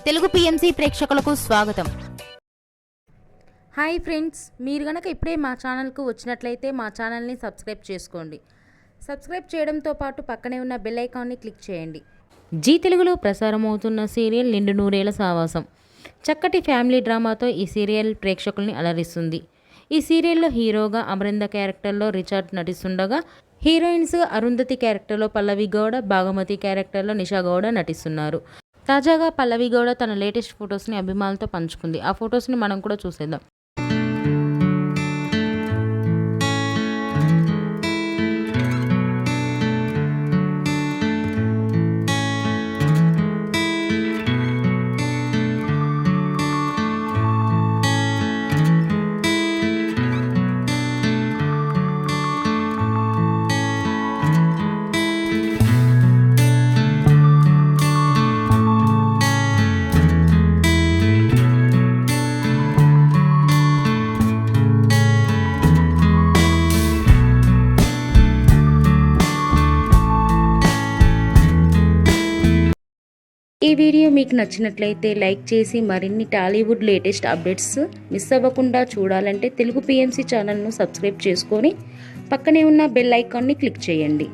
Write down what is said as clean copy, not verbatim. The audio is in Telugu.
తెలుగు పిఎంసి ప్రేక్షకులకు స్వాగతం. హాయ్ ఫ్రెండ్స్, మీరు గనక ఇప్పుడే మా ఛానల్కు వచ్చినట్లయితే మా ఛానల్ని సబ్స్క్రైబ్ చేసుకోండి. సబ్స్క్రైబ్ చేయడంతో పాటు పక్కనే ఉన్న బెల్ ఐకాన్ని క్లిక్ చేయండి. జీ తెలుగులో ప్రసారం అవుతున్న సీరియల్ నిండు నూరేళ్ల సావాసం. చక్కటి ఫ్యామిలీ డ్రామాతో ఈ సీరియల్ ప్రేక్షకుల్ని అలరిస్తుంది. ఈ సీరియల్లో హీరోగా అమరింద క్యారెక్టర్లో రిచర్డ్ నటిస్తుండగా, హీరోయిన్స్గా అరుంధతి క్యారెక్టర్లో పల్లవి గౌడ, భాగమతి క్యారెక్టర్లో నిషా గౌడ నటిస్తున్నారు. తాజాగా పల్లవి గౌడ తన లేటెస్ట్ ఫొటోస్ని అభిమానులతో పంచుకుంది. ఆ ఫొటోస్ని మనం కూడా చూసేద్దాం. ఈ వీడియో మీకు నచ్చినట్లయితే లైక్ చేసి మరిన్ని టాలీవుడ్ లేటెస్ట్ అప్డేట్స్ మిస్ అవ్వకుండా చూడాలంటే తెలుగు పిఎంసి ఛానల్ను సబ్స్క్రైబ్ చేసుకొని పక్కనే ఉన్న బెల్ ఐకాన్ని క్లిక్ చేయండి.